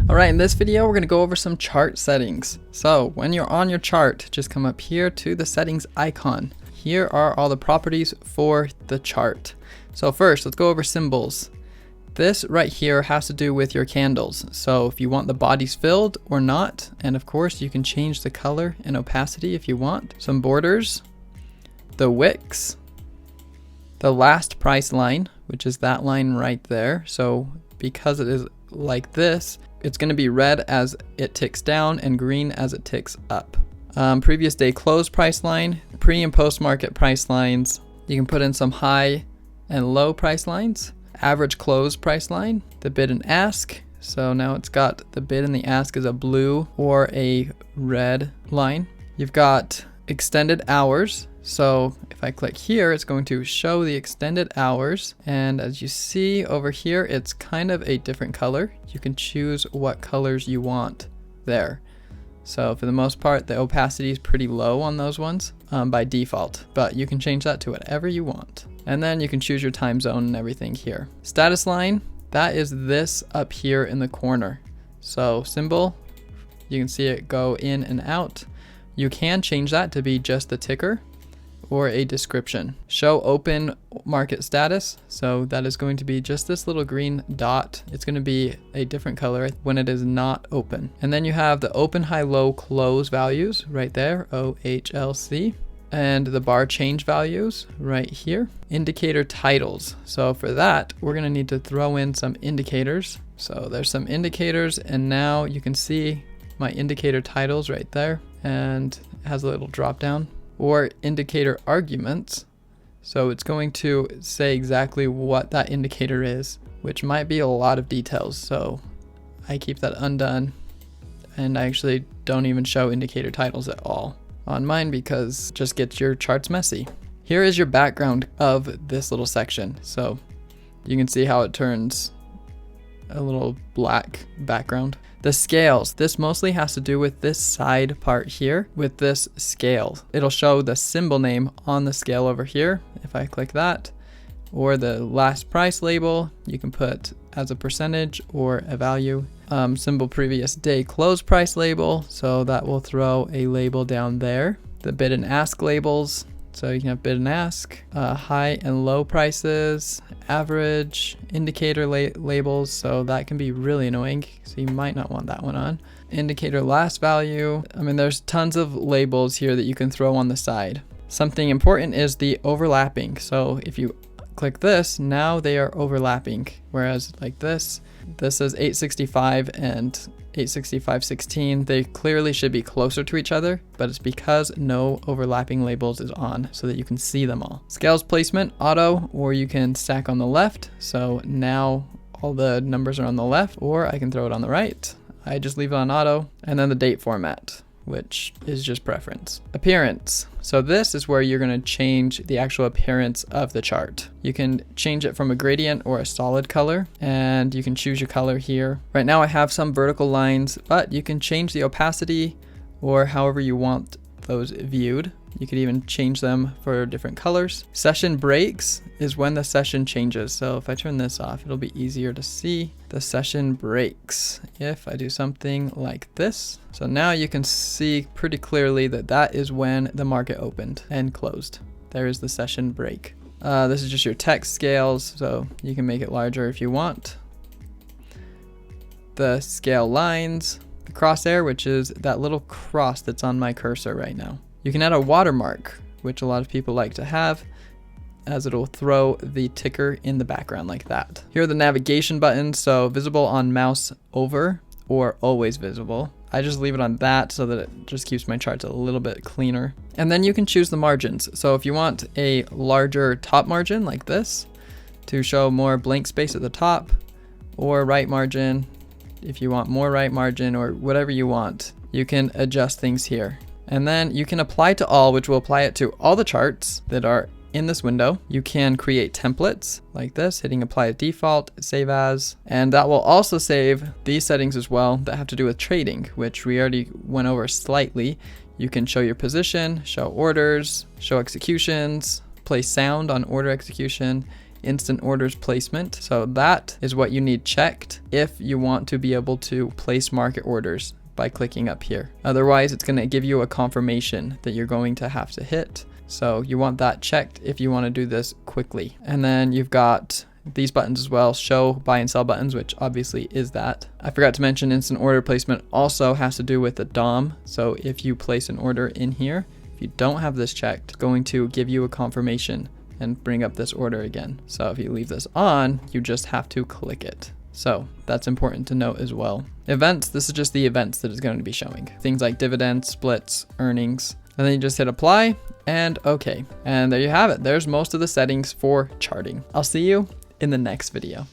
Alright, in this video we're going to go over some chart settings. So when you're on your chart, just come up here to the settings icon. Here are all the properties for the chart. So first, let's go over symbols. This right here has to do with your candles. So if you want the bodies filled or not, and of course you can change the color and opacity if you want. Some borders, the wicks, the last price line, which is that line right there. So because it is like this, it's going to be red as it ticks down and green as it ticks up. Previous day close price line, pre and post market price lines. You can put in some high and low price lines. Average close price line, the bid and ask. So now it's got the bid and the ask is a blue or a red line. You've got extended hours. So if I click here, it's going to show the extended hours. And as you see over here, it's kind of a different color. You can choose what colors you want there. So for the most part, the opacity is pretty low on those ones by default, but you can change that to whatever you want. And then you can choose your time zone and everything here. Status line, that is this up here in the corner. So symbol, you can see it go in and out. You can change that to be just the ticker or a description. Show open market status. So that is going to be just this little green dot. It's going to be a different color when it is not open. And then you have the open, high, low, close values right there, OHLC. And the bar change values right here. Indicator titles. So for that, we're going to need to throw in some indicators. So there's some indicators, and now you can see my indicator titles right there, and it has a little drop down. Or indicator arguments. So it's going to say exactly what that indicator is, which might be a lot of details. So I keep that undone, and I actually don't even show indicator titles at all on mine because it just gets your charts messy. Here is your background of this little section. So you can see how it turns a little black background. The scales, this mostly has to do with this side part here with this scale. It'll show the symbol name on the scale over here. If I click that, or the last price label, you can put as a percentage or a value. Symbol previous day close price label, so that will throw a label down there. The bid and ask labels, so you can have bid and ask, high and low prices, average, indicator labels, so that can be really annoying, so you might not want that one on. Indicator last value, I mean there's tons of labels here that you can throw on the side. Something important is the overlapping, so if you click this, now they are overlapping, whereas like this is 865 and 865.16. They clearly should be closer to each other, but it's because no overlapping labels is on so that you can see them all. Scales placement, auto, or you can stack on the left. So now all the numbers are on the left, or I can throw it on the right. I just leave it on auto. And then the date format, which is just preference. Appearance. So this is where you're going to change the actual appearance of the chart. You can change it from a gradient or a solid color, and you can choose your color here. Right now I have some vertical lines, but you can change the opacity or however you want those viewed. You could even change them for different colors. Session breaks is when the session changes. So if I turn this off, it'll be easier to see. The session breaks if I do something like this. So now you can see pretty clearly that that is when the market opened and closed. There is the session break. This is just your text scales, so you can make it larger if you want. The scale lines, the crosshair, which is that little cross that's on my cursor right now. You can add a watermark, which a lot of people like to have, as it'll throw the ticker in the background like that. Here are the navigation buttons, so visible on mouse over or always visible. I just leave it on that so that it just keeps my charts a little bit cleaner. And then you can choose the margins. So if you want a larger top margin like this to show more blank space at the top, or right margin, if you want more right margin or whatever you want, you can adjust things here. And then you can apply to all, which will apply it to all the charts that are in this window. You can create templates like this, hitting apply default, save as, and that will also save these settings as well that have to do with trading, which we already went over slightly. You can show your position, show orders, show executions, play sound on order execution, instant orders placement. So that is what you need checked if you want to be able to place market orders by clicking up here. Otherwise, it's going to give you a confirmation that you're going to have to hit. So you want that checked if you want to do this quickly. And then you've got these buttons as well, show buy and sell buttons, which obviously is that. I forgot to mention instant order placement also has to do with the DOM. So if you place an order in here, if you don't have this checked, it's going to give you a confirmation and bring up this order again. So if you leave this on, you just have to click it. So that's important to note as well. Events, this is just the events that it's going to be showing. Things like dividends, splits, earnings. And then you just hit apply and okay. And there you have it. There's most of the settings for charting. I'll see you in the next video.